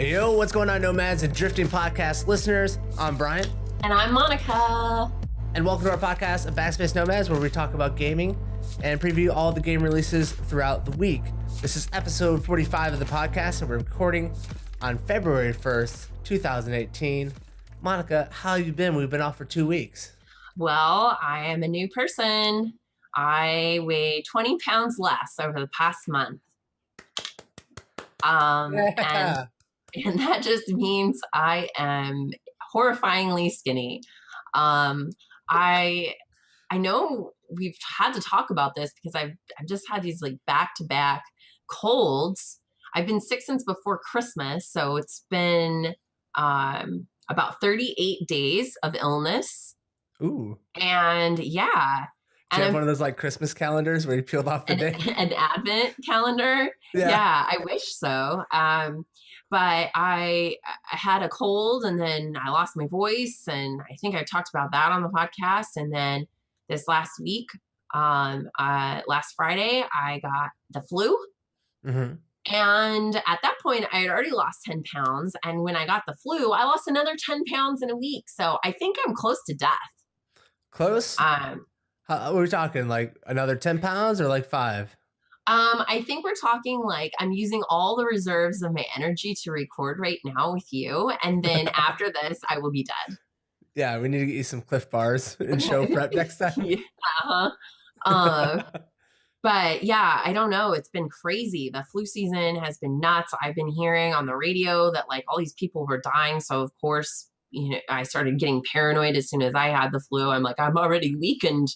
Hey, yo, what's going on, Nomads and Drifting Podcast listeners? I'm Brian. And I'm Monica. And welcome to our podcast of Backspace Nomads, where we talk about gaming and preview all the game releases throughout the week. This is episode 45 of the podcast, and we're recording on February 1st, 2018. Monica, how you been? We've been off for 2 weeks. Well, I am a new person. I weigh 20 pounds less over the past month. And that just means I am horrifyingly skinny. I know we've had to talk about this because I've just had these like back-to-back colds. I've been sick since before Christmas, so it's been about 38 days of illness. Ooh. And yeah. Do you have one of those like Christmas calendars where you peeled off the day? An advent calendar? Yeah, I wish so. But I had a cold and then I lost my voice, and I think I talked about that on the podcast. And then this last week, last Friday, I got the flu. Mm-hmm. And at that point, I had already lost 10 pounds. And when I got the flu, I lost another 10 pounds in a week. So I think I'm close to death. Close? How are we talking? Like another 10 pounds or like 5? I think we're talking like I'm using all the reserves of my energy to record right now with you. And then after this, I will be dead. Yeah, we need to get you some Cliff Bars and show prep next time. Yeah. But yeah, I don't know. It's been crazy. The flu season has been nuts. I've been hearing on the radio that like all these people were dying. So of course, I started getting paranoid as soon as I had the flu. I'm like, I'm already weakened.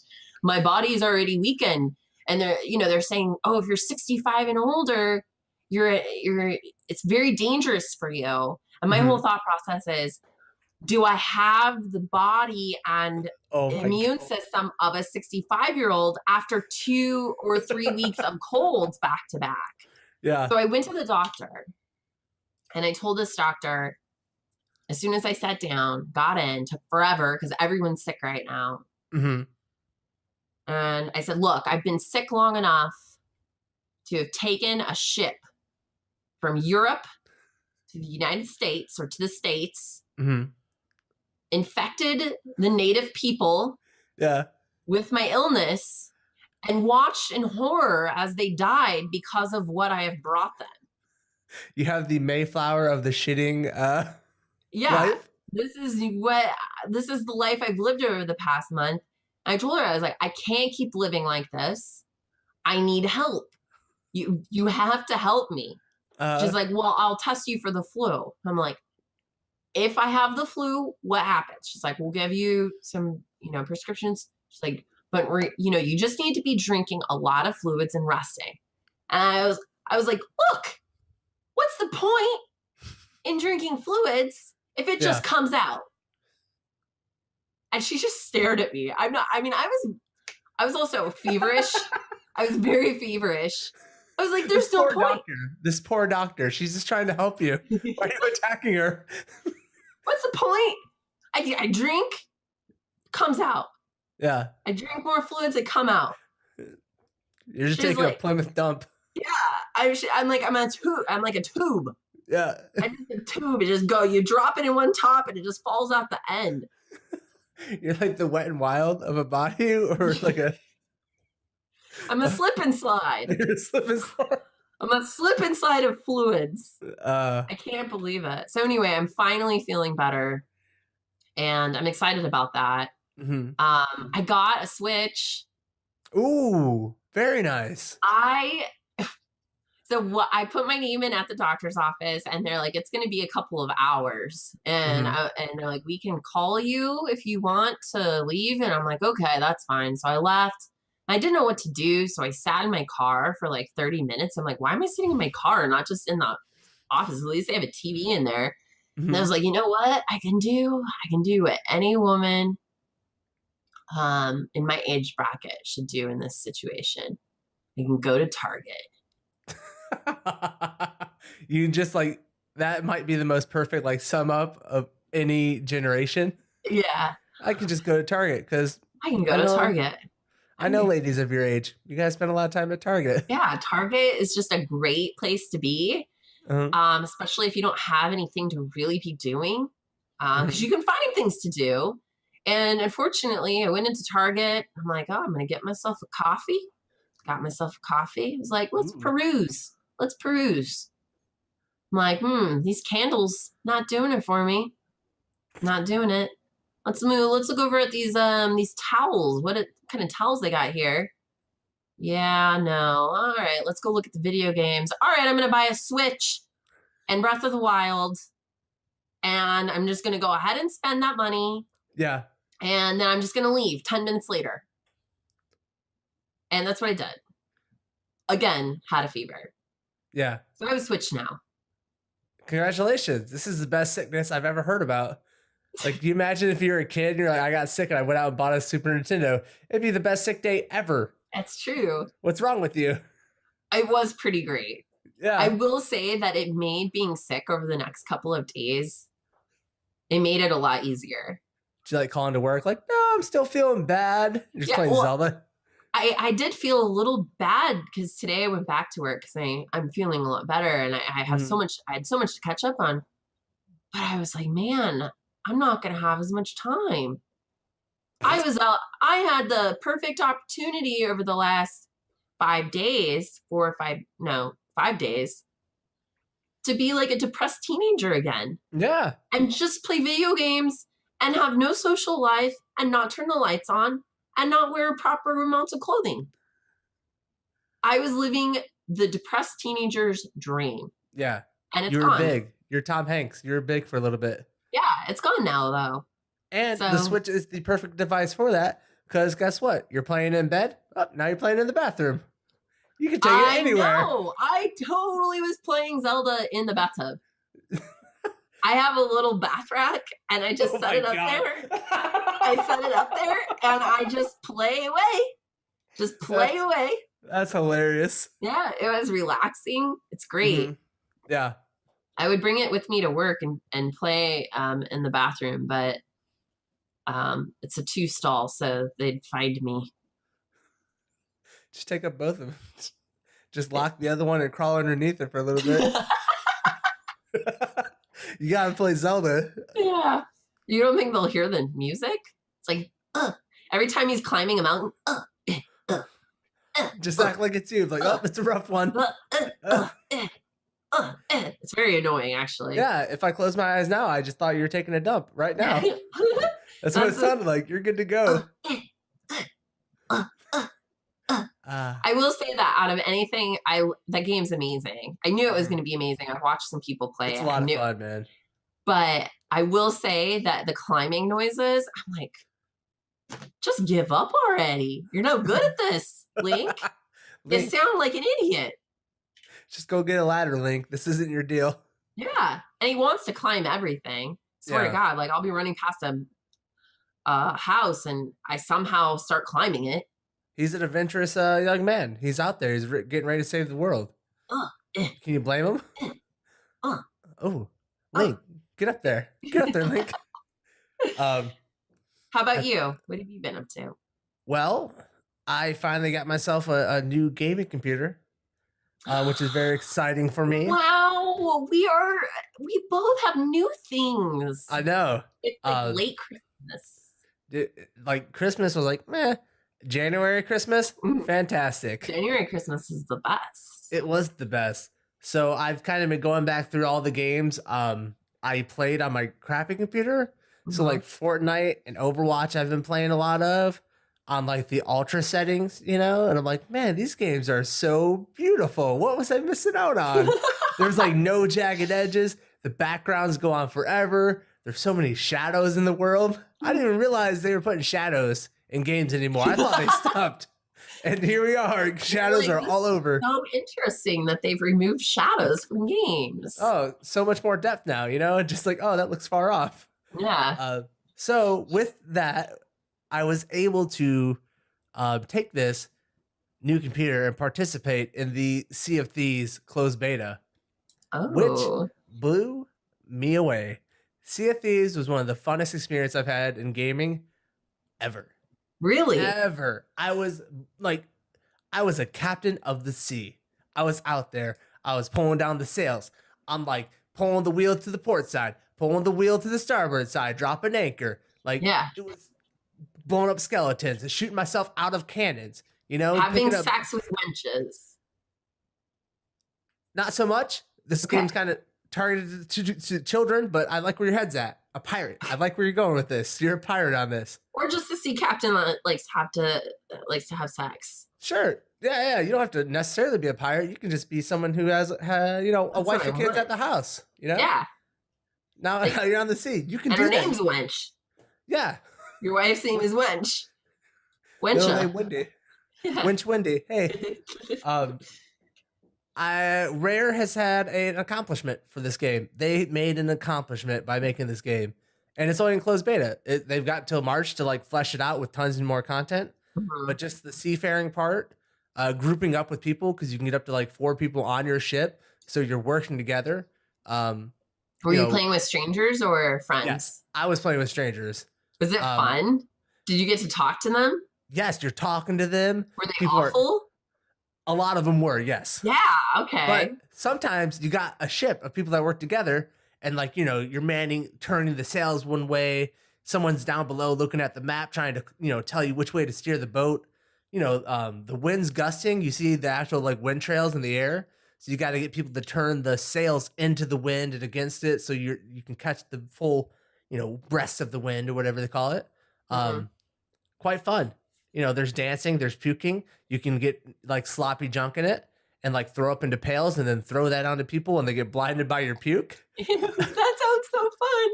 My body's already weakened. And they're saying, oh, if you're 65 and older, it's very dangerous for you. And my whole thought process is, do I have the body and immune system of a 65-year-old after 2 or 3 weeks of colds back to back? Yeah. So I went to the doctor and I told this doctor, as soon as I sat down, got in, took forever because everyone's sick right now. Mm-hmm. And I said, look, I've been sick long enough to have taken a ship from Europe to the United States or to the States, infected the native people with my illness, and watched in horror as they died because of what I have brought them. You have the Mayflower of the shitting life? This is the life I've lived over the past month. I told her, I was like, I can't keep living like this. I need help. You have to help me. She's like, well, I'll test you for the flu. I'm like, if I have the flu, what happens? She's like, we'll give you some, prescriptions. She's like, but you just need to be drinking a lot of fluids and resting. And I was like, look, what's the point in drinking fluids if it just comes out? And she just stared at me. I was also feverish. I was very feverish. I was like, there's no point. This poor doctor. She's just trying to help you. Why are you attacking her? What's the point? I drink, comes out. Yeah. I drink more fluids that come out. You're just taking a Plymouth dump. Yeah. I'm like a tube. Yeah. I just a tube. It just go. You drop it in one top and it just falls out the end. You're like the Wet and Wild of a body, or like I'm a slip and slide. You're a slip and slide. I'm a slip and slide of fluids. I can't believe it. So anyway, I'm finally feeling better, and I'm excited about that. Mm-hmm. I got a Switch. Ooh, very nice. So I put my name in at the doctor's office, and they're like, it's going to be a couple of hours. And and they're like, we can call you if you want to leave. And I'm like, okay, that's fine. So I left. I didn't know what to do. So I sat in my car for like 30 minutes. I'm like, why am I sitting in my car, not just in the office? At least they have a TV in there. Mm-hmm. And I was like, you know what I can do? I can do what any woman in my age bracket should do in this situation. I can go to Target. You just like, that might be the most perfect like sum up of any generation. Yeah. I can just go to Target because I can go to Target. I know ladies of your age, you guys spend a lot of time at Target. Yeah. Target is just a great place to be. especially if you don't have anything to really be doing, because you can find things to do. And unfortunately, I went into Target. I'm like, oh, I'm going to get myself a coffee. Got myself a coffee. I was like, let's peruse. Let's peruse. I'm like, these candles not doing it for me. Not doing it. Let's move. Let's look over at these towels. What kind of towels they got here? Yeah, no. All right, let's go look at the video games. All right, I'm going to buy a Switch and Breath of the Wild. And I'm just going to go ahead and spend that money. Yeah. And then I'm just going to leave 10 minutes later. And that's what I did. Again, had a fever. Yeah. So I have a Switch now. Congratulations. This is the best sickness I've ever heard about. Like, do you imagine if you were a kid and you're like, I got sick and I went out and bought a Super Nintendo? It'd be the best sick day ever. That's true. What's wrong with you? It was pretty great. Yeah. I will say that it made being sick over the next couple of days, it made it a lot easier. Did you like calling to work? Like, no, I'm still feeling bad. You're just playing Zelda. I did feel a little bad because today I went back to work because I'm feeling a lot better and I have I had so much to catch up on. But I was like, man, I'm not gonna have as much time. I had the perfect opportunity over the last 5 days, 5 days, to be like a depressed teenager again. Yeah. And just play video games and have no social life and not turn the lights on and not wear proper amounts of clothing. I was living the depressed teenager's dream. Yeah. And it's gone. You were big. You're Tom Hanks. You were big for a little bit. Yeah, it's gone now, though. And the Switch is the perfect device for that. Because guess what? You're playing in bed. Oh, now you're playing in the bathroom. You can take it anywhere. No, I totally was playing Zelda in the bathtub. I have a little bath rack and I just set it up there. I set it up there and I just play away. Just play away. That's hilarious. Yeah, it was relaxing. It's great. Yeah. I would bring it with me to work and play in the bathroom, but it's a 2-stall, so they'd find me. Just take up both of them. Just lock the other one and crawl underneath it for a little bit. You gotta play Zelda. Yeah. You don't think they'll hear the music? It's like, every time he's climbing a mountain, just act like it's you. It's like, oh, it's a rough one. It's very annoying, actually. Yeah, if I close my eyes now, I just thought you were taking a dump right now. That's what it sounded like. You're good to go. I will say that out of anything, that game's amazing. I knew it was going to be amazing. I watched some people play it. It's a lot of fun, man. But I will say that the climbing noises, I'm like, just give up already. You're no good at this, Link. You sound like an idiot. Just go get a ladder, Link. This isn't your deal. Yeah. And he wants to climb everything. Swear to God, like I'll be running past a house and I somehow start climbing it. He's an adventurous young man. He's out there. He's getting ready to save the world. Can you blame him? Oh, Link, get up there. Get up there, Link. How about you? What have you been up to? Well, I finally got myself a new gaming computer, which is very exciting for me. Wow, we both have new things. I know. It's like late Christmas. Like Christmas was like, meh. January Christmas, fantastic. January Christmas is the best. It was the best. So I've kind of been going back through all the games I played on my crappy computer. So like Fortnite and Overwatch I've been playing a lot of on like the ultra settings, you know? And I'm like, man, these games are so beautiful. What was I missing out on? There's like no jagged edges. The backgrounds go on forever. There's so many shadows in the world. I didn't even realize they were putting shadows in games anymore. I thought they stopped. And here we are. Shadows are all over. So interesting that they've removed shadows from games. Oh, so much more depth now, you know? Just like, oh, that looks far off. Yeah. So with that, I was able to take this new computer and participate in the Sea of Thieves closed beta, which blew me away. Sea of Thieves was one of the funnest experiences I've had in gaming ever. Really? Ever. I was a captain of the sea. I was out there. I was pulling down the sails. I'm like pulling the wheel to the port side, pulling the wheel to the starboard side, dropping anchor, like doing, blowing up skeletons and shooting myself out of cannons, you know, having picking up. sex with wenches. Not so much. This game's kind of targeted to children, but I like where your head's at. A pirate. I like where you're going with this. You're a pirate on this. Or just the sea captain that likes to have sex. Sure. Yeah. You don't have to necessarily be a pirate. You can just be someone who has you know, a wife and kids at the house. You know. Yeah. Now you're on the sea. You can. And do her that. name's Wench. Yeah. Your wife's name is Wench. Wencha. No, hey, Wendy. Yeah. Wench Wendy. Hey. Rare has had an accomplishment for this game. They made an accomplishment by making this game, and it's only in closed beta. They've got till March to like flesh it out with tons and more content. Mm-hmm. But just the seafaring part, grouping up with people, because you can get up to like 4 people on your ship, so you're working together. Were you playing with strangers or friends? Yes, I was playing with strangers. Was it fun? Did you get to talk to them? Yes, you're talking to them. Were they awful? A lot of them were, yes. Yeah, okay. But sometimes you got a ship of people that work together, and like, you know, you're turning the sails one way. Someone's down below looking at the map, trying to, you know, tell you which way to steer the boat. You know, the wind's gusting. You see the actual like wind trails in the air. So you got to get people to turn the sails into the wind and against it, so you can catch the full, you know, breast of the wind or whatever they call it. Quite fun. You know, there's dancing, there's puking. You can get like sloppy junk in it and like throw up into pails and then throw that onto people and they get blinded by your puke. That sounds so fun.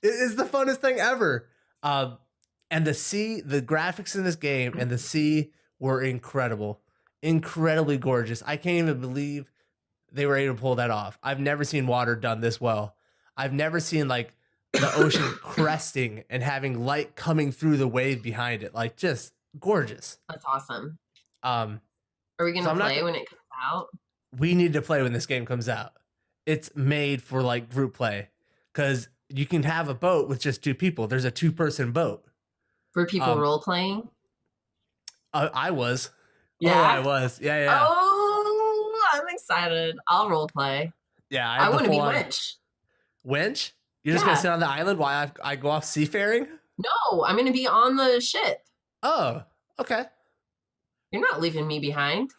It is the funnest thing ever. And the graphics in this game and the sea were incredible, incredibly gorgeous. I can't even believe they were able to pull that off. I've never seen water done this well. I've never seen like the ocean cresting and having light coming through the wave behind it. Like just gorgeous. That's awesome. Are we gonna play when it comes out? We need to play when this game comes out. It's made for like group play, because you can have a boat with just 2 people. There's a 2-person boat. For people role playing? I was. Yeah, I was. Yeah. Oh, I'm excited. I'll role play. Yeah, I want to be Winch. Winch? You're just gonna sit on the island while I go off seafaring? No, I'm gonna be on the ship. Oh, okay. You're not leaving me behind.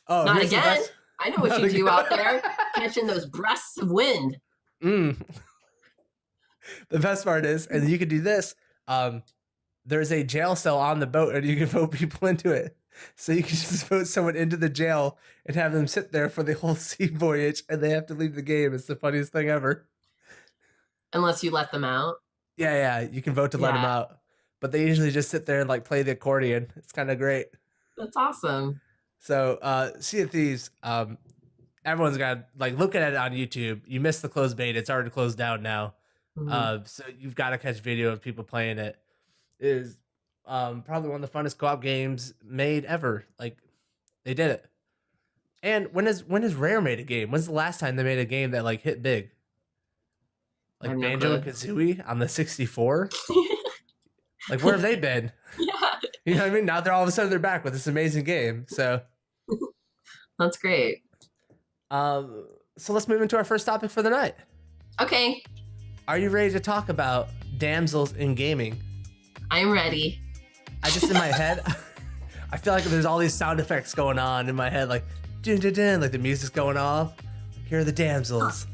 Not again. I know what you do out there, catching those breaths of wind. The best part is, and you can do this, there's a jail cell on the boat and you can vote people into it. So you can just vote someone into the jail and have them sit there for the whole sea voyage and they have to leave the game. It's the funniest thing ever. Unless you let them out. Yeah. You can vote to let them out. But they usually just sit there and like play the accordion. It's kind of great. That's awesome. So Sea of Thieves, everyone's got to like look at it on YouTube. You missed the closed beta. It's already closed down now. So you've got to catch video of people playing it. It is probably one of the funnest co-op games made ever. Like they did it. And when has Rare made a game? When's the last time they made a game that like hit big? Like Banjo and Kazooie on the 64? Like where have they been? Yeah. You know what I mean? Now they're all of a sudden they're back with this amazing game. So that's great. So let's move into our first topic for the night. Okay. Are you ready to talk about damsels in gaming? I'm ready. I just in my head, I feel like there's all these sound effects going on in my head, like dun, dun, dun, like the music's going off. Here are the damsels.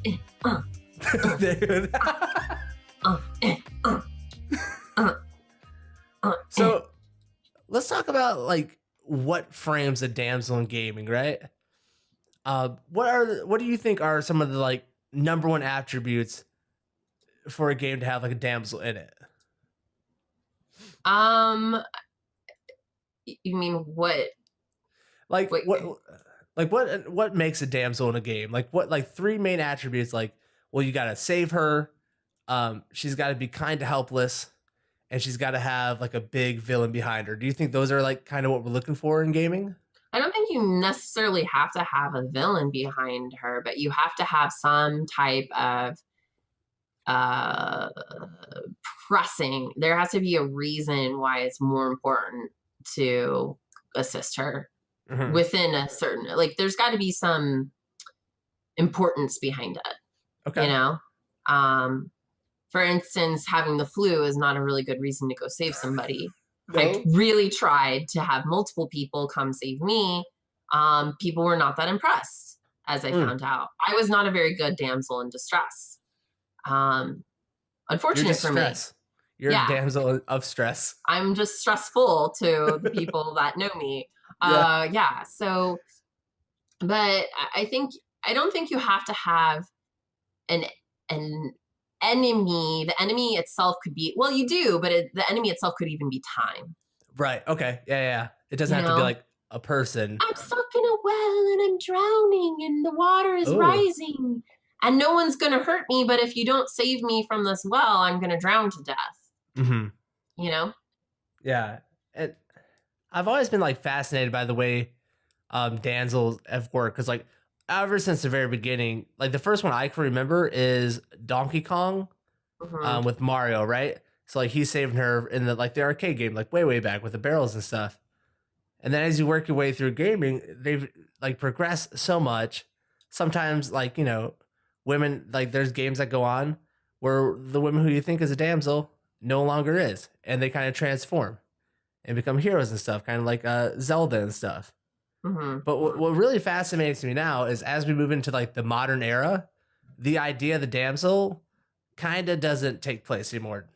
So let's talk about like what frames a damsel in gaming, right? What do you think are some of the like number one attributes for a game to have like a damsel in it? You mean what? Like what makes a damsel in a game? Like what, like 3 main attributes? Like, well, you gotta save her. She's got to be kind to helpless, and she's got to have like a big villain behind her. Do you think those are like kind of what we're looking for in gaming? I don't think you necessarily have to have a villain behind her, but you have to have some type of pressing. There has to be a reason why it's more important to assist her within a certain, like there's got to be some importance behind it. Okay. You know, for instance, having the flu is not a really good reason to go save somebody. No? I really tried to have multiple people come save me. People were not that impressed, as I found out. I was not a very good damsel in distress. Unfortunate for me. You're a damsel of stress. I'm just stressful to the people that know me. So, but I don't think you have to have an enemy. The enemy itself could be, well, you do, but the enemy itself could even be time. Right. Okay. Yeah. It doesn't have to be like a person. I'm stuck in a well and I'm drowning and the water is rising and no one's going to hurt me. But if you don't save me from this well, I'm going to drown to death. Mm-hmm. You know? Yeah. And I've always been like fascinated by the way damsels have worked. Cause like ever since the very beginning, like the first one I can remember is Donkey Kong with Mario, right? So like he's saving her in the arcade game, like way back with the barrels and stuff. And then as you work your way through gaming, they've like progressed so much. Sometimes like, you know, women, like there's games that go on where the woman who you think is a damsel no longer is. And they kind of transform and become heroes and stuff, kind of like Zelda and stuff. But what really fascinates me now is as we move into like the modern era, the idea of the damsel kind of doesn't take place anymore.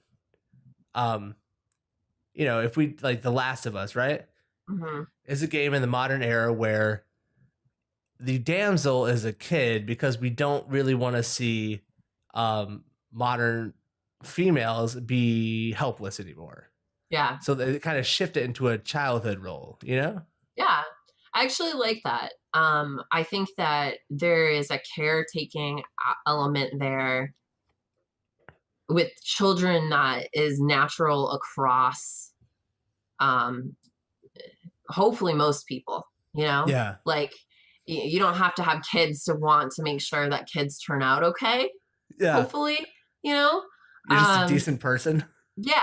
You know, if we like The Last of Us, right? Is a game in the modern era where the damsel is a kid because we don't really want to see modern females be helpless anymore. Yeah. So they kind of shift it into a childhood role, you know? Yeah. I actually like that. I think that there is a caretaking element there with children that is natural across hopefully most people, you know? Yeah. Like you don't have to have kids to want to make sure that kids turn out okay. Yeah. Hopefully, you know? You're just a decent person. Yeah.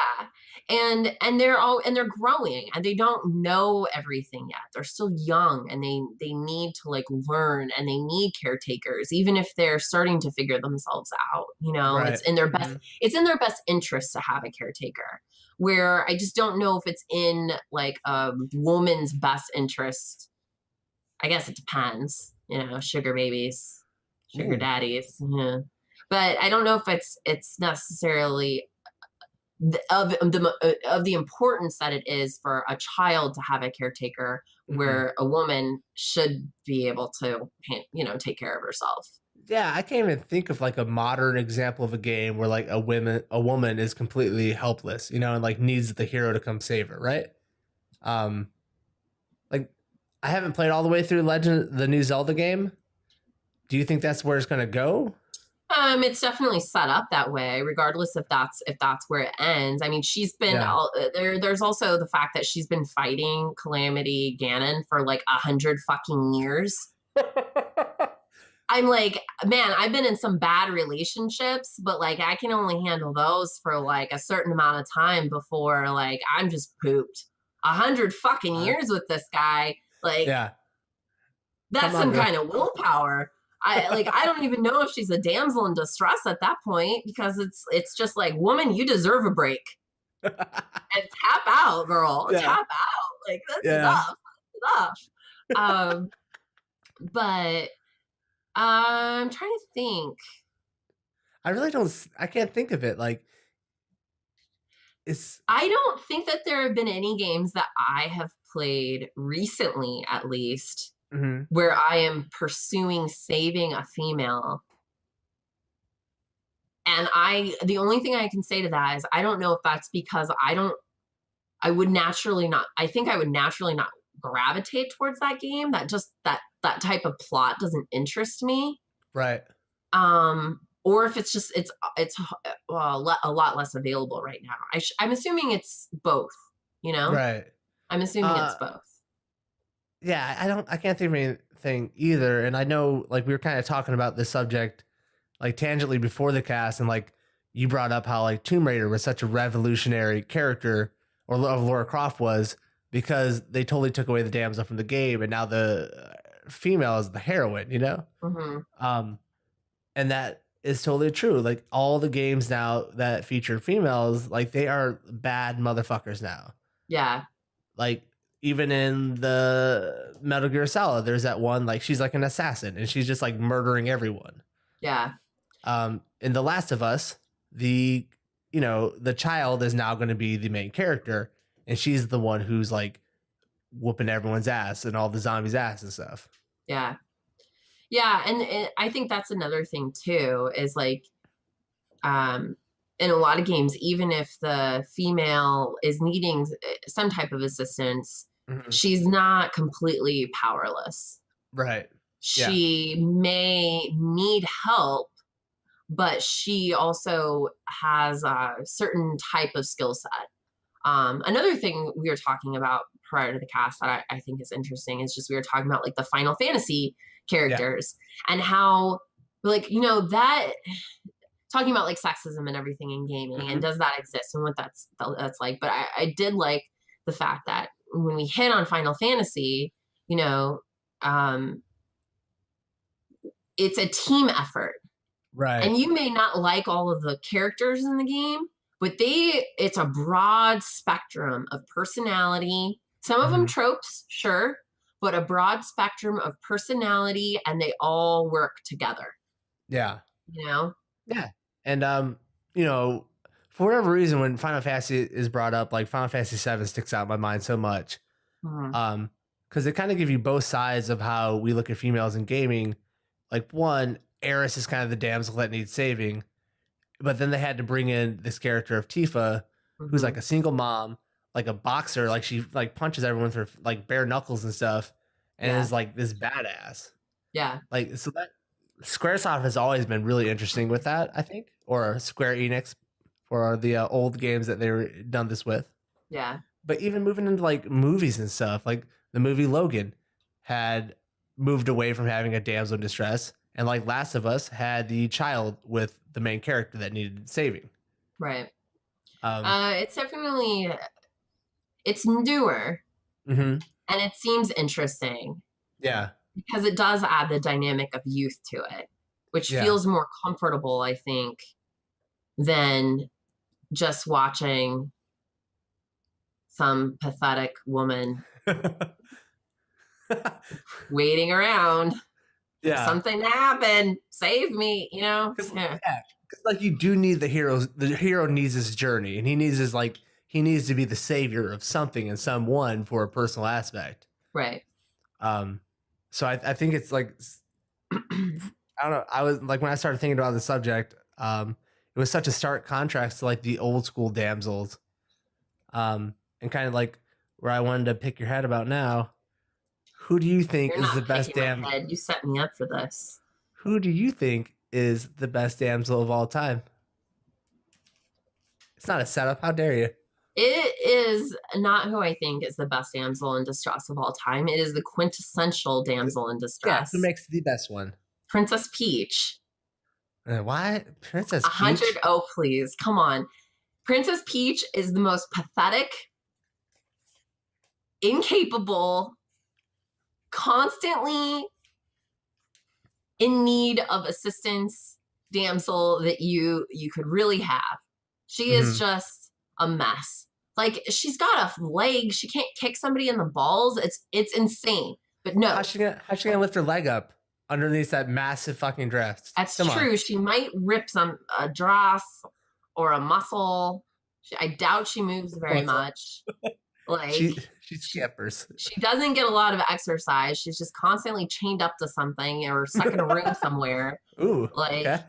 And they're growing and they don't know everything yet. They're still young and they need to like learn and they need caretakers, even if they're starting to figure themselves out, you know. Right. It's in their best interest to have a caretaker. Where I just don't know if it's in like a woman's best interest. I guess it depends, you know, sugar babies, sugar daddies. Yeah. But I don't know if it's necessarily of the importance that it is for a child to have a caretaker, where a woman should be able to, you know, take care of herself. Yeah, I can't even think of like a modern example of a game where like a woman is completely helpless, you know, and like needs the hero to come save her, right? Like I haven't played all the way through the new Zelda game. Do you think that's where it's going to go? It's definitely set up that way, regardless if that's where it ends. I mean, she's been there's also the fact that she's been fighting Calamity Ganon for like 100 fucking years. I'm like, man, I've been in some bad relationships, but like I can only handle those for like a certain amount of time before like I'm just pooped. 100 fucking years with this guy, like that's some kind of willpower. I don't even know if she's a damsel in distress at that point, because it's just like, woman, you deserve a break. And tap out, girl. Tap out. Like that's enough. But I'm trying to think. I can't think of it. Like I don't think that there have been any games that I have played recently, at least, where I am pursuing saving a female. And the only thing I can say to that is I don't know if that's because I would naturally not gravitate towards that game. That just that type of plot doesn't interest me. Right. Or if it's just, it's a lot less available right now. I'm assuming it's both, you know? Right. I'm assuming it's both. Yeah, I can't think of anything either. And I know, like, we were kind of talking about this subject, like, tangentially before the cast, and, like, you brought up how, like, Tomb Raider was such a revolutionary character, or Lara Croft was, because they totally took away the damsel from the game, and now the female is the heroine, you know? And that is totally true. Like all the games now that feature females, like they are bad motherfuckers now. Yeah. Like even in the Metal Gear Solid, there's that one, like she's like an assassin and she's just like murdering everyone. Yeah. In The Last of Us, the child is now going to be the main character, and she's the one who's like whooping everyone's ass and all the zombies' ass and stuff. Yeah. Yeah. And I think that's another thing too, is like, in a lot of games, even if the female is needing some type of assistance, she's not completely powerless. Right. She may need help, but she also has a certain type of skill set. Another thing we were talking about prior to the cast that I think is interesting is just we were talking about like the Final Fantasy characters and how, like, that talking about like sexism and everything in gaming and does that exist and what that's like. But I did like the fact that when we hit on Final Fantasy, it's a team effort. Right. And you may not like all of the characters in the game, but it's a broad spectrum of personality. Some of them tropes, sure, but a broad spectrum of personality, and they all work together. Yeah. Yeah. And for whatever reason, when Final Fantasy is brought up, like Final Fantasy 7 sticks out in my mind so much. Because they kind of give you both sides of how we look at females in gaming. Like one, Eris is kind of the damsel that needs saving, but then they had to bring in this character of Tifa, who's like a single mom, like a boxer, like she like punches everyone for like bare knuckles and stuff, and is like this badass. Yeah. Like so that Squaresoft has always been really interesting with that, I think, or Square Enix for the old games that they were done this with. Yeah. But even moving into like movies and stuff, like the movie Logan had moved away from having a damsel in distress, and like Last of Us had the child with the main character that needed saving. Right. It's newer, and it seems interesting. Yeah. Because it does add the dynamic of youth to it, which feels more comfortable, I think, than just watching some pathetic woman waiting around for something to happen. Save me, Because like you do need the heroes. The hero needs his journey, and he needs to be the savior of something and someone for a personal aspect. Right. So I think it's like, I don't know. I was like, when I started thinking about the subject, it was such a stark contrast to like the old school damsels. And kind of like where I wanted to pick your head about now. Who do you think is the best damsel? You set me up for this. Who do you think is the best damsel of all time? It's not a setup. How dare you? It is not who I think is the best damsel in distress of all time. It is the quintessential damsel in distress. Yeah, who makes the best one? Princess Peach. Why? Princess Peach? 100. Oh, please. Come on. Princess Peach is the most pathetic, incapable, constantly in need of assistance damsel that you could really have. She is just a mess. Like, she's got a leg. She can't kick somebody in the balls. It's insane. But no. How's she gonna lift her leg up underneath that massive fucking dress? That's true. She might rip a dress or a muscle. I doubt she moves very much. Like she scampers. She doesn't get a lot of exercise. She's just constantly chained up to something or stuck in a room somewhere. Ooh, like okay.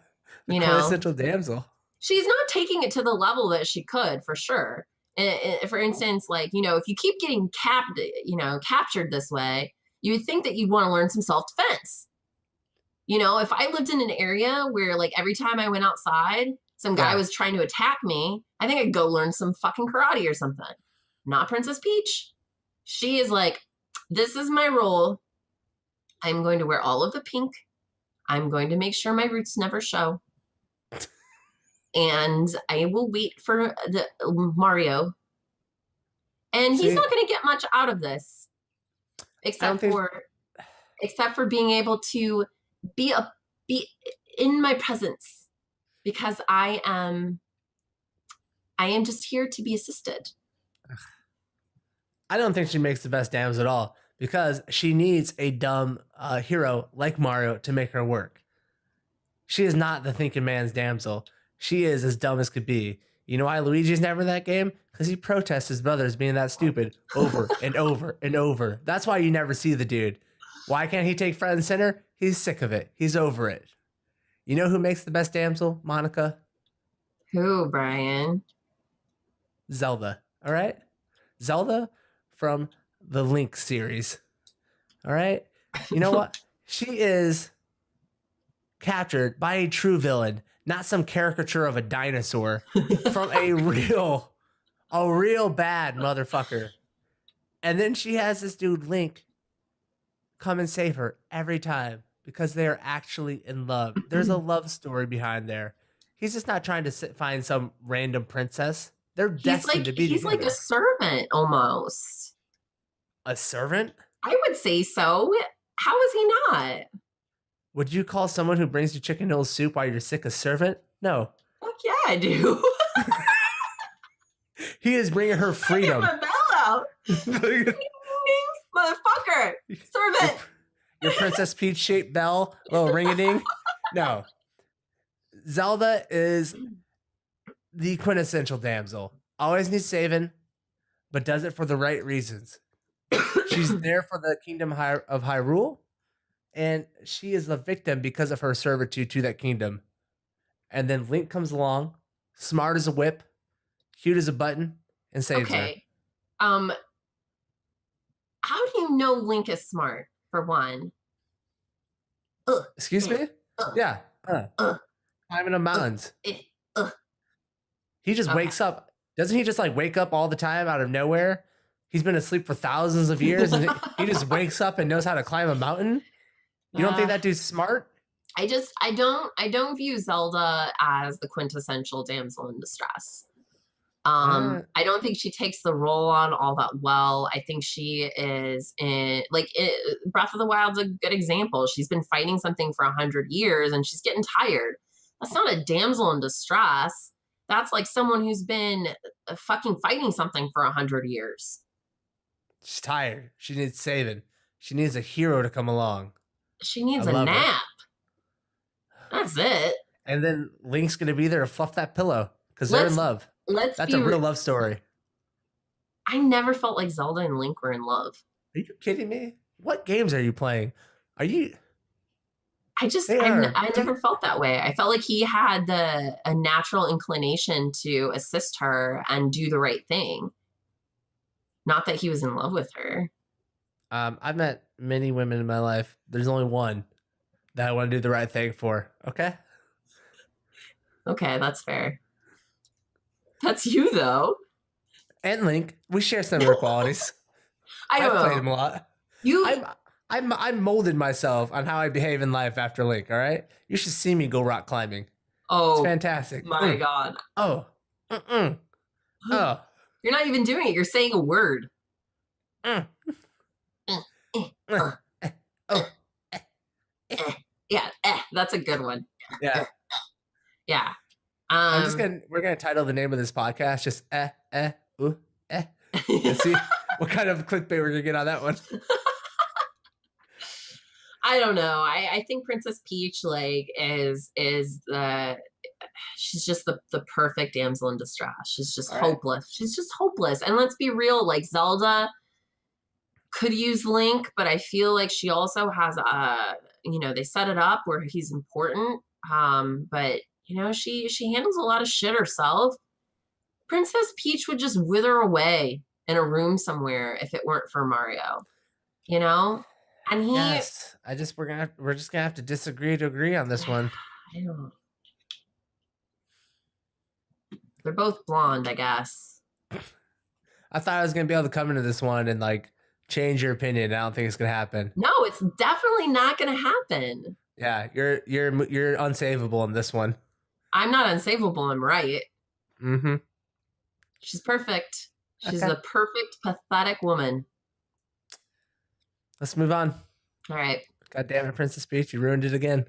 Quintessential damsel. She's not taking it to the level that she could, for sure. For instance, like, if you keep getting captured this way, you would think that you'd want to learn some self-defense. If I lived in an area where, like, every time I went outside, some guy was trying to attack me, I think I'd go learn some fucking karate or something. Not Princess Peach. She is like, this is my role. I'm going to wear all of the pink. I'm going to make sure my roots never show. And I will wait for the Mario. And he's not going to get much out of this. Except for except for being able to be in my presence, because I am just here to be assisted. I don't think she makes the best damsel at all because she needs a dumb hero like Mario to make her work. She is not the thinking man's damsel. She is as dumb as could be. You know why Luigi's never in that game? Because he protests his brothers being that stupid over and over and over. That's why you never see the dude. Why can't he take front and center? He's sick of it. He's over it. You know who makes the best damsel, Monica? Who, Brian? Zelda. All right? Zelda from the Link series. All right? You know what? She is captured by a true villain, not some caricature of a dinosaur from a real bad motherfucker. And then she has this dude Link come and save her every time because they are actually in love. There's a love story behind there. He's just not trying to find some random princess. They're destined to be he's together. Like a servant almost. A servant? I would say so. How is he not? Would you call someone who brings you chicken noodle soup while you're sick a servant? No. Fuck yeah, I do. He is bringing her freedom. Get my bell out. Motherfucker. Servant. Your Princess Peach shaped bell, little ring-a-ding. No. Zelda is the quintessential damsel. Always needs saving, but does it for the right reasons. She's there for the kingdom of Hyrule, and she is the victim because of her servitude to that kingdom. And then Link comes along, smart as a whip, cute as a button, and saves her. How do you know Link is smart, for one? Excuse me? Yeah. Climbing the mountains. He just wakes up. Doesn't he just like wake up all the time out of nowhere? He's been asleep for thousands of years and he just wakes up and knows how to climb a mountain? You don't think that dude's smart? I don't view Zelda as the quintessential damsel in distress. I don't think she takes the role on all that well. I think she is Breath of the Wild's a good example. She's been fighting something for 100 years and she's getting tired. That's not a damsel in distress. That's like someone who's been fucking fighting something for 100 years. She's tired. She needs saving. She needs a hero to come along. She needs a nap. That's it. And then Link's going to be there to fluff that pillow because they're in love. That's a real love story. I never felt like Zelda and Link were in love. Are you kidding me? What games are you playing? Are you? I never felt that way. I felt like he had a natural inclination to assist her and do the right thing. Not that he was in love with her. I've met many women in my life. There's only one that I want to do the right thing for. Okay? Okay, that's fair. That's you, though. And Link. We share similar qualities. I've played him a lot. I'm molded myself on how I behave in life after Link, all right? You should see me go rock climbing. Oh. It's fantastic. My God. Oh. Oh. You're not even doing it. You're saying a word. Yeah, that's a good one. Yeah. Yeah. We're gonna title the name of this podcast just ooh, and see what kind of clickbait we're gonna get on that one. I don't know. I think Princess Peach she's just the perfect damsel in distress. She's just hopeless. She's just hopeless. And let's be real, like Zelda could use Link, but I feel like she also has they set it up where he's important. But she handles a lot of shit herself. Princess Peach would just wither away in a room somewhere if it weren't for Mario. And he yes. We're just gonna have to disagree to agree on this one. I don't. They're both blonde, I guess. I thought I was gonna be able to come into this one and like change your opinion. I don't think it's gonna happen. No, it's definitely not gonna happen. Yeah, you're unsavable in this one. I'm not unsavable. I'm right. Mm-hmm. She's perfect. She's the perfect, pathetic woman. Let's move on. All right. God damn it, Princess Peach, you ruined it again.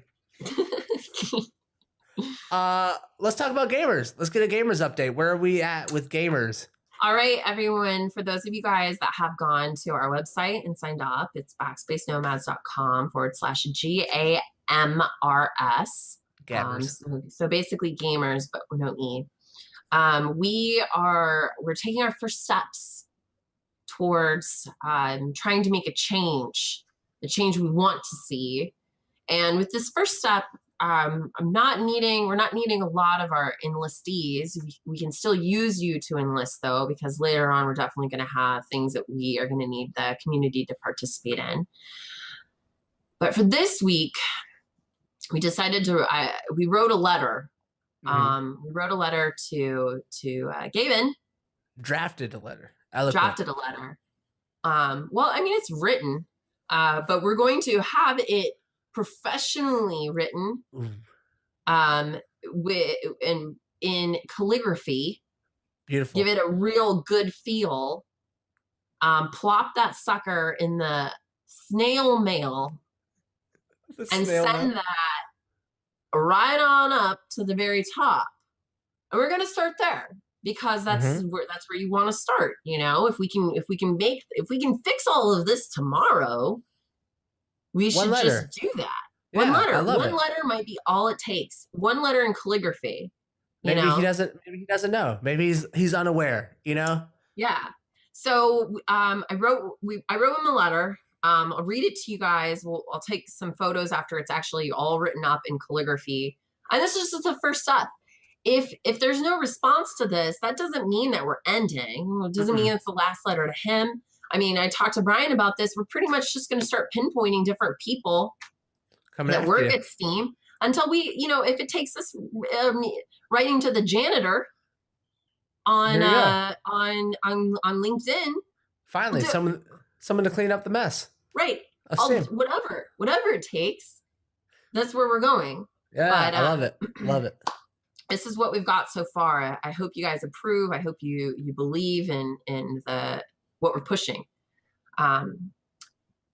Let's talk about gamers. Let's get a gamers update. Where are we at with gamers? All right, everyone, for those of you guys that have gone to our website and signed up, it's backspacenomads.com/GAMRS. So basically gamers, but we don't need. We're taking our first steps towards trying to make a change, the change we want to see. And with this first step, we're not needing a lot of our enlistees. We can still use you to enlist though, because later on we're definitely going to have things that we are going to need the community to participate in. But for this week, we decided to, we wrote a letter. We wrote a letter to Gavin. Drafted a letter. Drafted a letter. Well, I mean, it's written, but we're going to have it professionally written, in calligraphy. Beautiful. Give it a real good feel. Plop that sucker in the snail mail and send that right on up to the very top. And we're gonna start there because that's where you want to start. You know, if we can fix all of this tomorrow, we should just do that. Yeah, one letter. One letter might be all it takes. One letter in calligraphy. Maybe he doesn't know. Maybe he's unaware, you know? Yeah. So I wrote him a letter. I'll read it to you guys. I'll take some photos after it's actually all written up in calligraphy. And this is just the first step. If there's no response to this, that doesn't mean that we're ending. It doesn't mean it's the last letter to him. I mean, I talked to Brian about this. We're pretty much just going to start pinpointing different people that work at Steam until we, if it takes us writing to the janitor on LinkedIn. Finally, someone to clean up the mess. Right. Whatever it takes. That's where we're going. Yeah, but, I love it. Love it. This is what we've got so far. I hope you guys approve. I hope you believe in what we're pushing.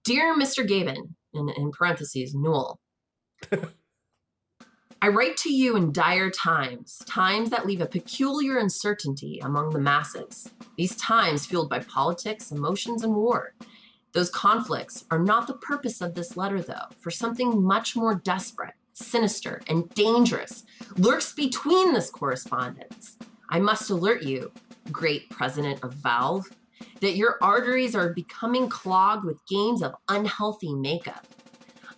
Dear Mr. Gavin, in parentheses, Newell, I write to you in dire times that leave a peculiar uncertainty among the masses. These times fueled by politics, emotions, and war. Those conflicts are not the purpose of this letter, though, for something much more desperate, sinister, and dangerous lurks between this correspondence. I must alert you, great president of Valve, that your arteries are becoming clogged with games of unhealthy makeup.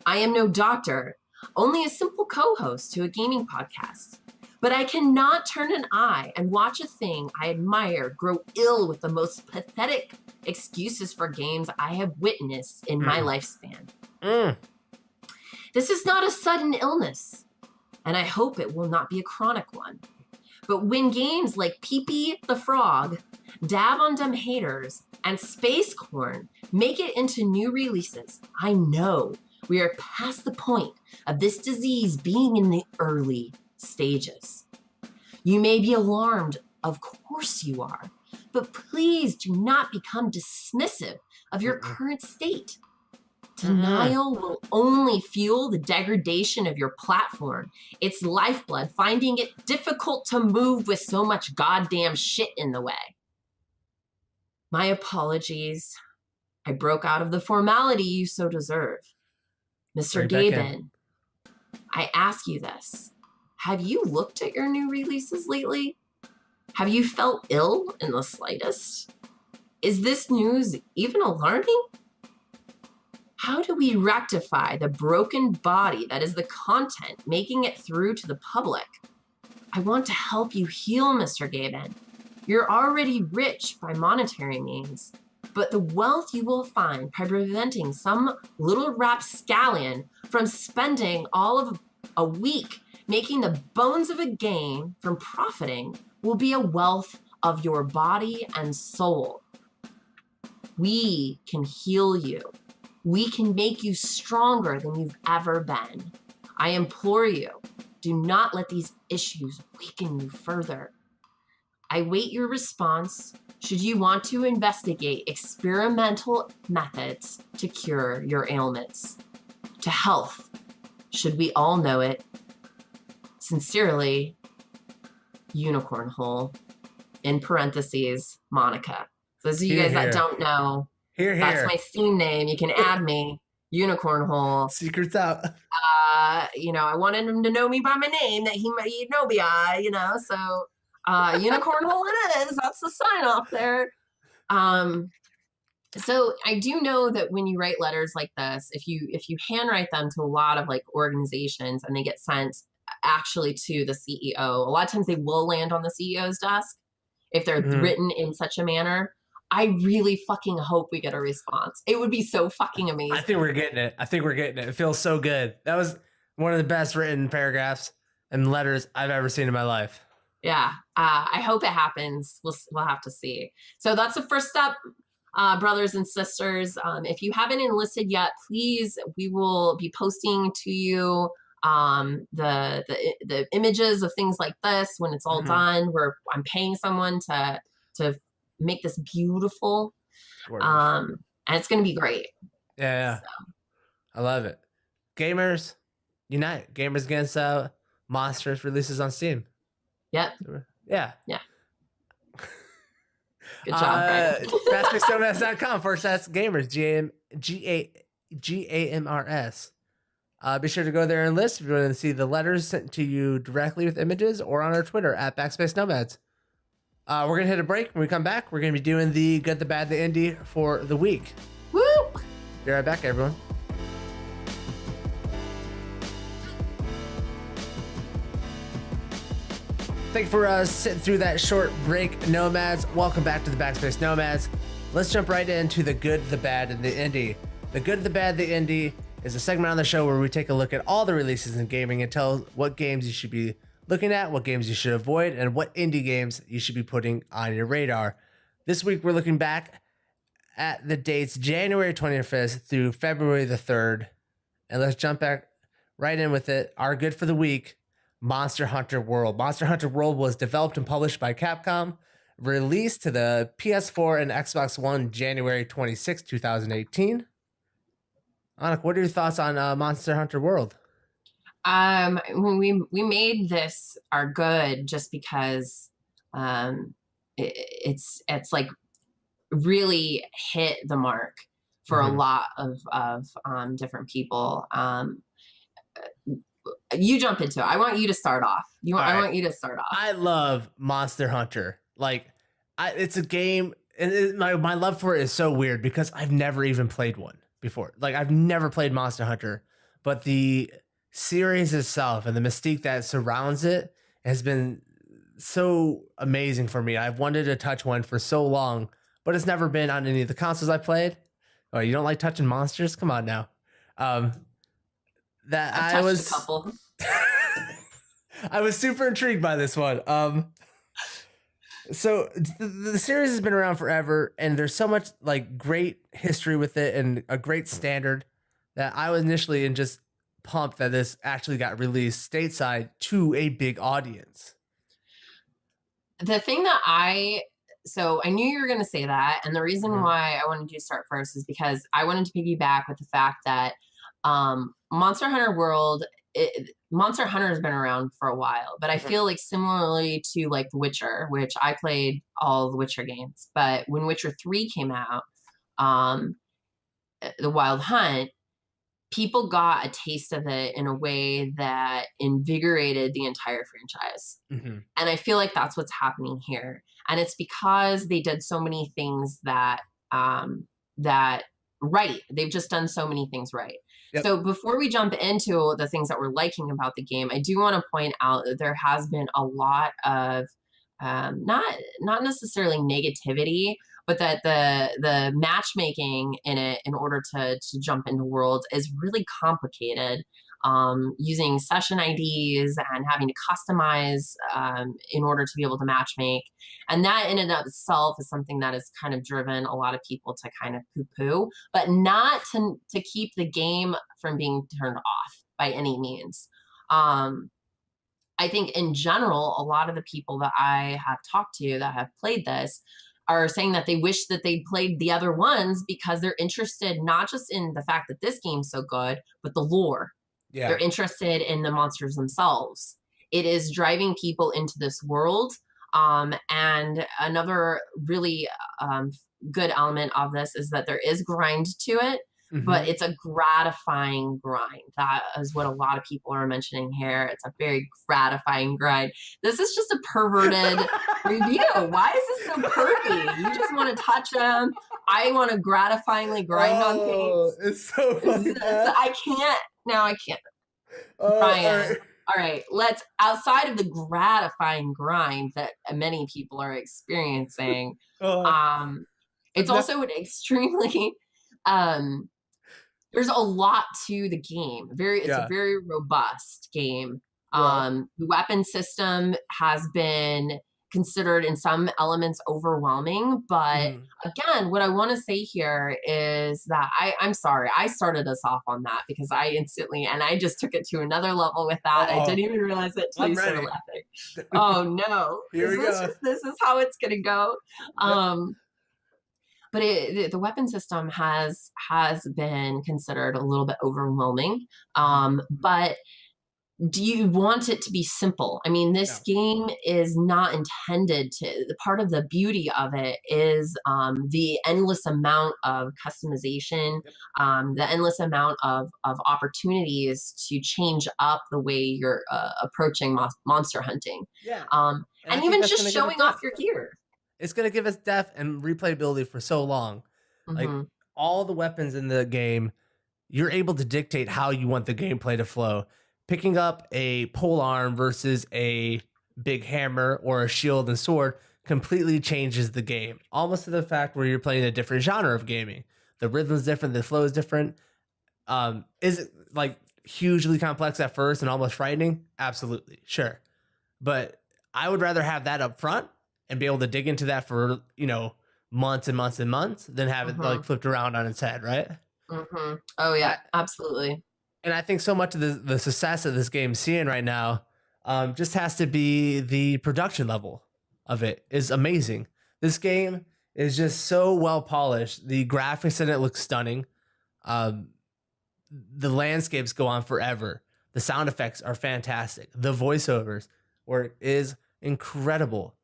I am no doctor, only a simple co-host to a gaming podcast. But I cannot turn an eye and watch a thing I admire grow ill with the most pathetic excuses for games I have witnessed in my lifespan. This is not a sudden illness, and I hope it will not be a chronic one. But when games like Pee-Pee the Frog, Dab on Dumb Haters, and Space Corn make it into new releases, I know we are past the point of this disease being in the early stages. You may be alarmed, of course you are, but please do not become dismissive of your current state. Denial will only fuel the degradation of your platform, its lifeblood, finding it difficult to move with so much goddamn shit in the way. My apologies. I broke out of the formality you so deserve. Mr. Gavin, I ask you this. Have you looked at your new releases lately? Have you felt ill in the slightest? Is this news even alarming? How do we rectify the broken body that is the content making it through to the public? I want to help you heal, Mr. Gavin. You're already rich by monetary means, but the wealth you will find by preventing some little rapscallion from spending all of a week making the bones of a game from profiting will be a wealth of your body and soul. We can heal you. We can make you stronger than you've ever been. I implore you, do not let these issues weaken you further. I wait your response should you want to investigate experimental methods to cure your ailments. to health. Should we all know it? Sincerely, Unicorn Hole. In parentheses, Monica. So those of you guys that don't know, that's my Steam name. You can add me, Unicorn Hole. Secrets out. I wanted him to know me by my name that he'd know me by, so Unicorn Hole it is. That's the sign off there. So I do know that when you write letters like this, if you handwrite them to a lot of like organizations and they get sent actually to the CEO, a lot of times they will land on the CEO's desk if they're written in such a manner. I really fucking hope we get a response. It would be so fucking amazing. I think we're getting it. It feels so good. That was one of the best written paragraphs and letters I've ever seen in my life. Yeah. I hope it happens. We'll have to see. So that's the first step, brothers and sisters. If you haven't enlisted yet, please, we will be posting to you the images of things like this when it's all done, where I'm paying someone to make this beautiful. And it's going to be great. Yeah. So. I love it. Gamers unite. Gamers Against Monsters releases on Steam. Yep. Yeah. Good job, backspace.com/gamers. GAMRS. Be sure to go there and list if you want to see the letters sent to you directly with images or on our Twitter at Backspace Nomads. We're going to hit a break. When we come back, we're going to be doing the good, the bad, the indie for the week. Woo! Be right back, everyone. Thank you for sitting through that short break, Nomads. Welcome back to the Backspace Nomads. Let's jump right into the good, the bad, and the indie. The good, the bad, the indie is a segment on the show where we take a look at all the releases in gaming and tell what games you should be looking at, what games you should avoid, and what indie games you should be putting on your radar. This week, we're looking back at the dates January 25th through February the 3rd. And let's jump back right in with it. Our good for the week, Monster Hunter World. Monster Hunter World was developed and published by Capcom, released to the PS4 and Xbox One January 26, 2018. Annika, what are your thoughts on Monster Hunter World? When we made this our good just because it's like really hit the mark for a lot of different people. You jump into it. I want you to start off. I want you to start off. I love Monster Hunter. Like, it's a game, and my love for it is so weird because I've never even played one before. Like, I've never played Monster Hunter, but the series itself and the mystique that surrounds it has been so amazing for me. I've wanted to touch one for so long, but it's never been on any of the consoles I played. Oh, you don't like touching monsters? Come on now. That I was a couple. I was super intrigued by this one. So the series has been around forever, and there's so much like great history with it and a great standard that I was initially just pumped that this actually got released stateside to a big audience. The thing that so I knew you were going to say that, and the reason why I wanted you to start first is because I wanted to piggyback with the fact that Monster Hunter World, Monster Hunter has been around for a while, but I feel like similarly to like The Witcher, which I played all the Witcher games, but when Witcher 3 came out, The Wild Hunt, people got a taste of it in a way that invigorated the entire franchise. And I feel like that's what's happening here. And it's because they did so many things that they've just done so many things right. Yep. So before we jump into the things that we're liking about the game, I do want to point out that there has been a lot of not necessarily negativity, but that the matchmaking in it in order to jump into worlds is really complicated, using session IDs and having to customize in order to be able to matchmake. And that in and of itself is something that has kind of driven a lot of people to kind of poo-poo, but not to keep the game from being turned off by any means. I think in general, a lot of the people that I have talked to that have played this are saying that they wish that they'd played the other ones because they're interested not just in the fact that this game's so good, but the lore. Yeah. They're interested in the monsters themselves. It is driving people into this world. And another really good element of this is that there is grind to it, but it's a gratifying grind. That is what a lot of people are mentioning here. It's a very gratifying grind. This is just a perverted review. Why is this so pervy? You just want to touch them. I want to gratifyingly grind on things. It's so funny. I can't. Now I can't. Brian. All right, let's, outside of the gratifying grind that many people are experiencing, it's also an extremely, there's a lot to the game. It's a very robust game. The weapon system has been considered in some elements overwhelming, but again, what I want to say here is that I'm sorry, I started us off on that because I just took it to another level with that. I didn't even realize it until you started laughing. Oh no, this is how it's gonna go. But the weapon system has been considered a little bit overwhelming, but do you want it to be simple? I mean, this game is not intended to, the part of the beauty of it is the endless amount of customization, the endless amount of opportunities to change up the way you're approaching monster hunting. And even just showing off your gear. It's going to give us depth and replayability for so long. Like all the weapons in the game, you're able to dictate how you want the gameplay to flow. Picking up a pole arm versus a big hammer or a shield and sword completely changes the game. Almost to the fact where you're playing a different genre of gaming. The rhythm's different, the flow is different. Is it like hugely complex at first and almost frightening? Absolutely, sure. But I would rather have that up front and be able to dig into that for, months and months and months than have it like flipped around on its head, right? Oh yeah, absolutely. And I think so much of the success that this game's seeing right now just has to be the production level of it is amazing. This game is just so well polished. The graphics in it look stunning. The landscapes go on forever. The sound effects are fantastic. The voiceovers work is incredible.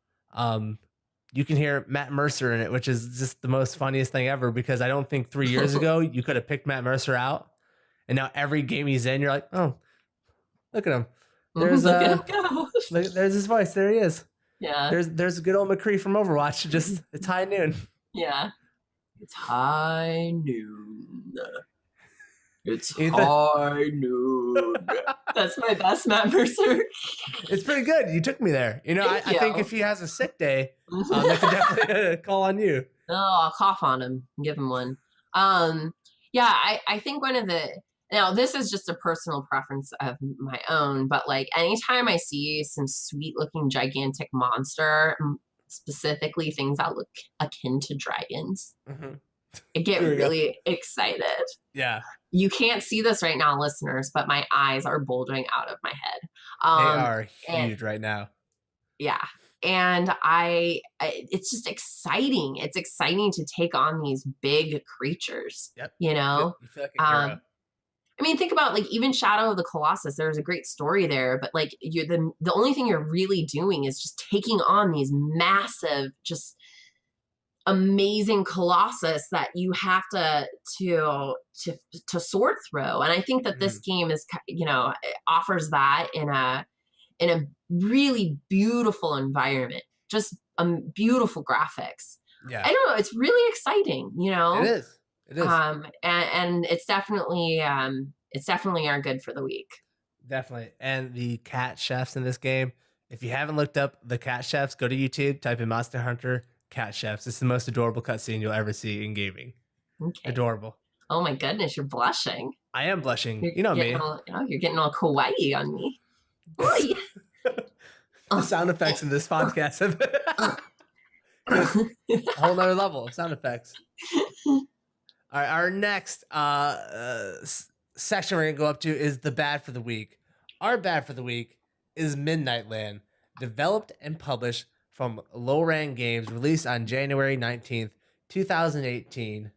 You can hear Matt Mercer in it, which is just the most funniest thing ever because I don't think 3 years ago you could have picked Matt Mercer out. And now every game he's in, you're like, oh, look at him. There's there's his voice. There he is. Yeah. There's good old McCree from Overwatch. Just it's high noon. Yeah. It's high noon. It's high noon. That's my best Matt Mercer. It's pretty good. You took me there. I think if he has a sick day, I could definitely call on you. Oh, I'll cough on him and give him one. Yeah, I think one of the, now this is just a personal preference of my own, but like anytime I see some sweet looking gigantic monster, specifically things that look akin to dragons, I get really excited. Yeah. You can't see this right now, listeners, but my eyes are bulging out of my head. They are huge right now. Yeah. And it's just exciting. It's exciting to take on these big creatures. Yep. You feel like a hero. I mean, think about like even Shadow of the Colossus. There's a great story there, but like the only thing you're really doing is just taking on these massive, just amazing colossus that you have to sort through. And I think that this game is, offers that in a really beautiful environment, just beautiful graphics. Yeah. I don't know. It's really exciting, It is. And it's definitely our good for the week. Definitely. And the cat chefs in this game, if you haven't looked up the cat chefs, go to YouTube, type in Monster Hunter cat chefs. It's the most adorable cutscene you'll ever see in gaming. Okay. Adorable. Oh my goodness, you're blushing. I am blushing. You're you know me. You're getting all kawaii on me. The sound effects in this podcast have a whole nother level of sound effects. All right, our next section we're going to go up to is the bad for the week. Our bad for the week is Midnight Land, developed and published from Low-Rang Games, released on January 19th, 2018.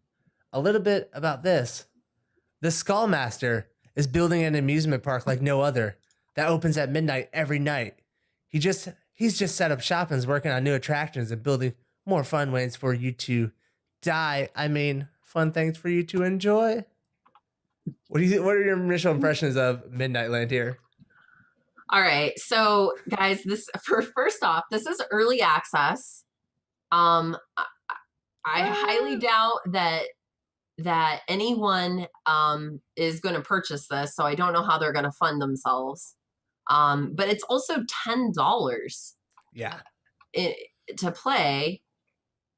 A little bit about this. The Skullmaster is building an amusement park like no other that opens at midnight every night. He's just set up shop and is working on new attractions and building more fun ways for you to fun things for you to enjoy. What are your initial impressions of Midnight Land here? All right, so guys, first off, this is early access. I highly doubt that anyone is going to purchase this, so I don't know how they're going to fund themselves. But it's also $10. Yeah. To play,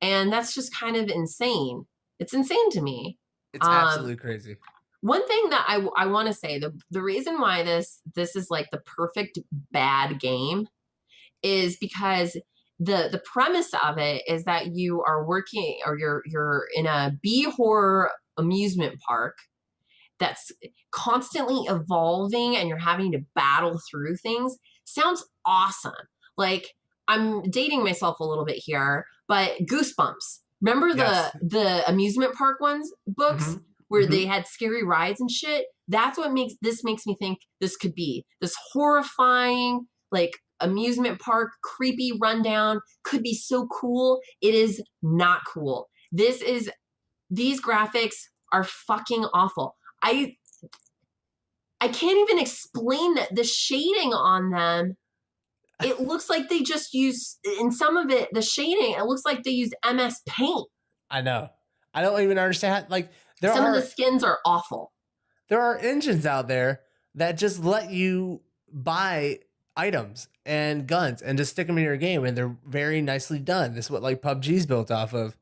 and that's just kind of insane. It's insane to me. It's absolutely crazy. One thing that I want to say, the reason why this is like the perfect bad game is because the premise of it is that you are working, or you're in a B horror amusement park that's constantly evolving and you're having to battle through things. Sounds awesome. Like, I'm dating myself a little bit here, but Goosebumps. Remember the amusement park books where they had scary rides and shit? That's what makes me think this could be this horrifying, like, amusement park, creepy rundown. Could be so cool. It is not cool. These graphics are fucking awful. I can't even explain that. The shading on them, it looks like they just use, in some of it, the shading, it looks like they used MS Paint. I know. I don't even understand. Like, some of the skins are awful. There are engines out there that just let you buy items and guns and just stick them in your game, and they're very nicely done. This is what like PUBG's built off of.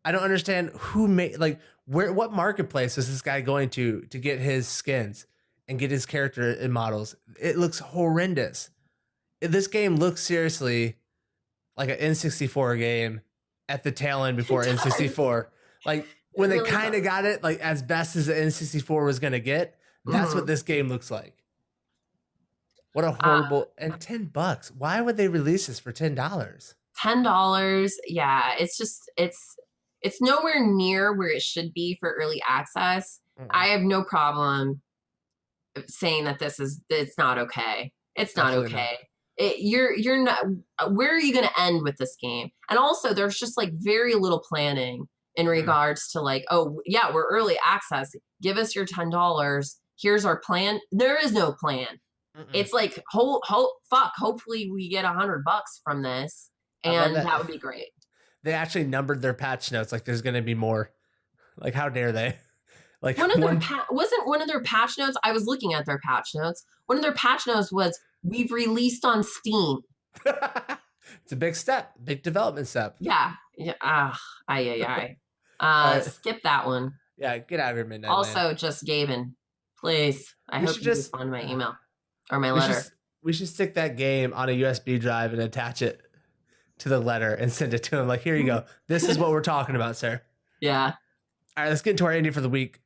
I don't understand who made, like, what marketplace is this guy going to get his skins and get his character and models? It looks horrendous. This game looks seriously like an N64 game at the tail end before N64. Like, when they kind of got it like as best as the N64 was going to get, that's what this game looks like. What a horrible, and $10. Why would they release this for $10? $10. Yeah. It's just, it's nowhere near where it should be for early access. I have no problem saying that it's not okay. It's not okay. You're not, where are you going to end with this game? And also there's just like very little planning in regards to like, oh yeah, we're early access. Give us your $10. Here's our plan. There is no plan. It's like, hopefully we get $100 from this, and that would be great. They actually numbered their patch notes. Like, there's going to be more. Like, how dare they? Like, wasn't one of their patch notes? I was looking at their patch notes. One of their patch notes was, we've released on Steam. It's a big step, big development step. Yeah. Skip that one. Yeah, get out of here, Midnight Also, Land. just Gaben, please. I hope you respond to my email or my letter. We should stick that game on a USB drive and attach it to the letter and send it to him. Like, here you go. This is what we're talking about, sir. Yeah. All right, let's get into our indie for the week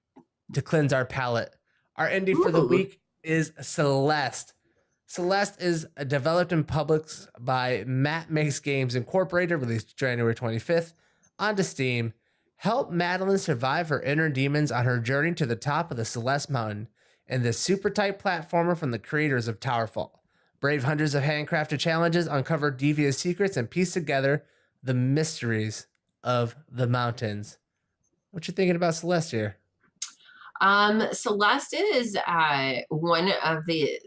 to cleanse our palate. Our indie for the week is Celeste. Celeste is developed and published by Matt Makes Games Incorporated, released January 25th onto Steam. Help Madeline survive her inner demons on her journey to the top of the Celeste Mountain in this super tight platformer from the creators of Towerfall. Brave hundreds of handcrafted challenges, uncover devious secrets, and piece together the mysteries of the mountains. What you thinking about Celeste here? Celeste is one of the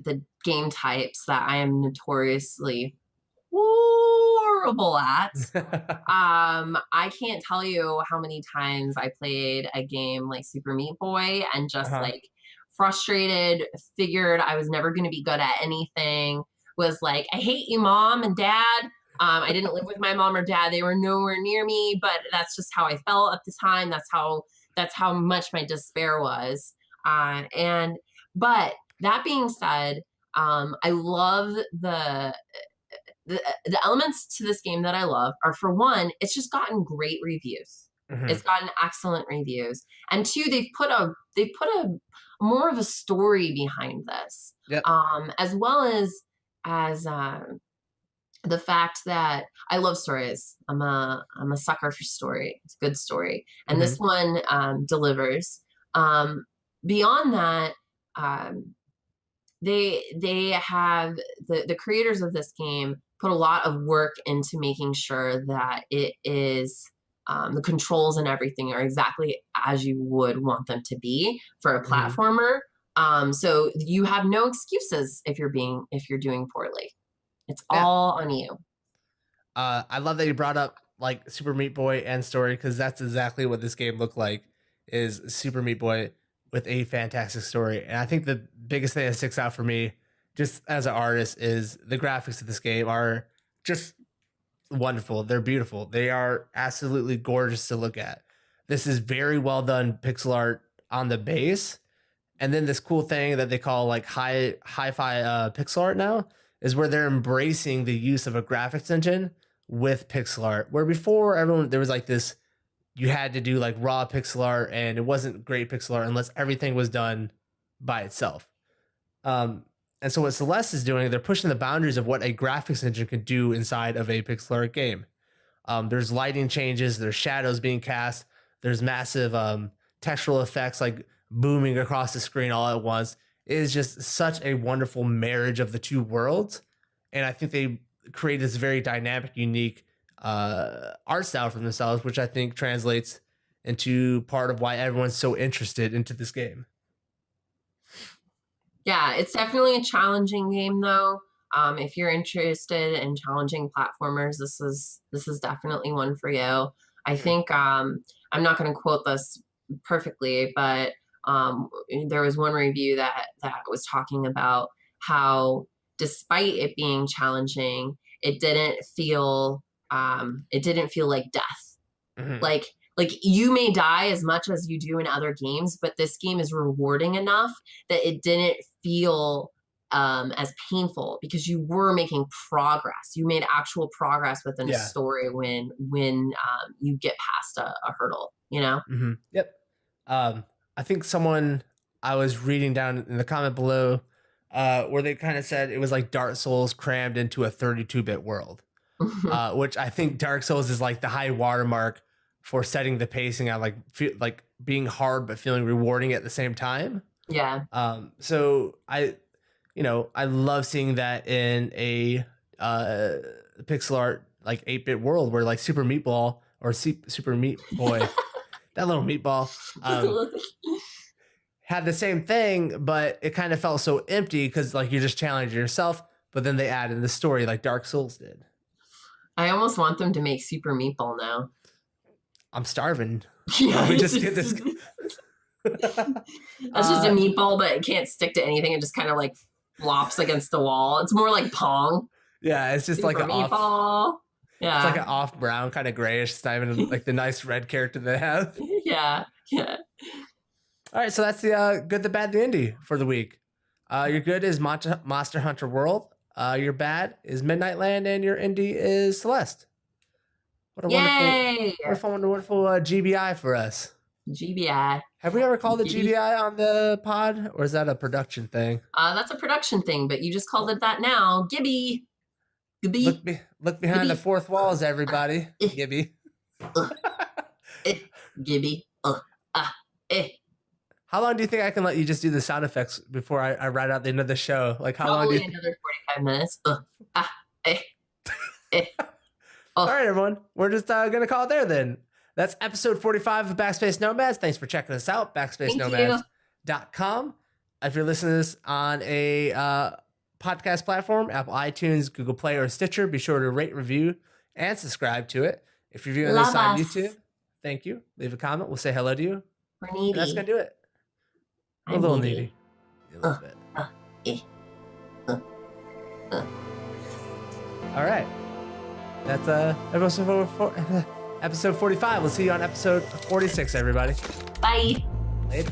game types that I am notoriously horrible at. I can't tell you how many times I played a game like Super Meat Boy and just like frustrated, figured I was never going to be good at anything, was like, I hate you, mom and dad. I didn't live with my mom or dad. They were nowhere near me, but that's just how I felt at the time. That's how much my despair was. But that being said, I love the elements to this game that I love are, for one, it's just gotten great reviews. It's gotten excellent reviews. And two, they've put a more of a story behind this. As well as the fact that I love stories. I'm a sucker for story. It's a good story, and Mm-hmm. this one delivers. Um, Beyond that, um, they have the creators of this game put a lot of work into making sure that it is the controls and everything are exactly as you would want them to be for a Mm-hmm. platformer. So you have no excuses if you're doing poorly. It's Yeah. all on you. I love that you brought up like Super Meat Boy and story because that's exactly what this game looked like. Is Super Meat Boy with a fantastic story, and I think the biggest thing that sticks out for me, just as an artist, is the graphics of this game are just wonderful. They're beautiful. They are absolutely gorgeous to look at. This is very well done pixel art on the base, and then this cool thing that they call like hi-fi pixel art now is where they're embracing the use of a graphics engine with pixel art. Where before everyone there was like this, you had to do like raw pixel art, and it wasn't great pixel art unless everything was done by itself. Um, and so what Celeste is doing, they're pushing the boundaries of what a graphics engine can do inside of a pixel art game. There's lighting changes, there's shadows being cast, there's massive textural effects like booming across the screen all at once. It is just such a wonderful marriage of the two worlds. And I think they create this very dynamic, unique art style for themselves, which I think translates into part of why everyone's so interested into this game. Yeah, it's definitely a challenging game though. If you're interested in challenging platformers, this is definitely one for you. I think I'm not going to quote this perfectly, but there was one review that was talking about how, despite it being challenging, it didn't feel like death. Mm-hmm. Like you may die as much as you do in other games, but this game is rewarding enough that it didn't feel as painful because you were making progress. You made actual progress within a story when you get past a hurdle, you know? Mm-hmm. Yep. I think someone I was reading down in the comment below where they kind of said it was like Dark Souls crammed into a 32-bit world, which I think Dark Souls is like the high watermark for setting the pacing on like being hard but feeling rewarding at the same time. Yeah. So I love seeing that in a pixel art like 8-bit world where like Super Meatball or Super Meat Boy, that little meatball, had the same thing, but it kind of felt so empty because like you're just challenging yourself. But then they added the story like Dark Souls did. I almost want them to make Super Meatball now. I'm starving. Yeah, we just get this. That's just a meatball, but it can't stick to anything. It just kind of like flops against the wall. It's more like Pong. Yeah, it's just Super like an meatball. off. Yeah, it's like an off brown, kind of grayish. It's not even like the nice red character they have. Yeah. All right, so that's the good, the bad, the indie for the week. Your good is Monster Hunter World. Your bad is Midnight Land, and your indie is Celeste. What a wonderful GBI for us. GBI. Have we ever called it GBI on the pod, or is that a production thing? That's a production thing, but you just called it that now. Gibby. Look behind the fourth walls, everybody. Gibby. Gibby. How long do you think I can let you just do the sound effects before I write out the end of the show? Like how long do you another 45 minutes. All right, everyone. We're just going to call it there then. That's episode 45 of Backspace Nomads. Thanks for checking us out. BackspaceNomads.com. If you're listening to this on a podcast platform, Apple iTunes, Google Play, or Stitcher, be sure to rate, review, and subscribe to it. If you're viewing this on YouTube, thank you. Leave a comment. We'll say hello to you. We're needy. And that's going to do it. A little needy. A little bit. All right. That's episode 45. We'll see you on episode 46, everybody. Bye. Later.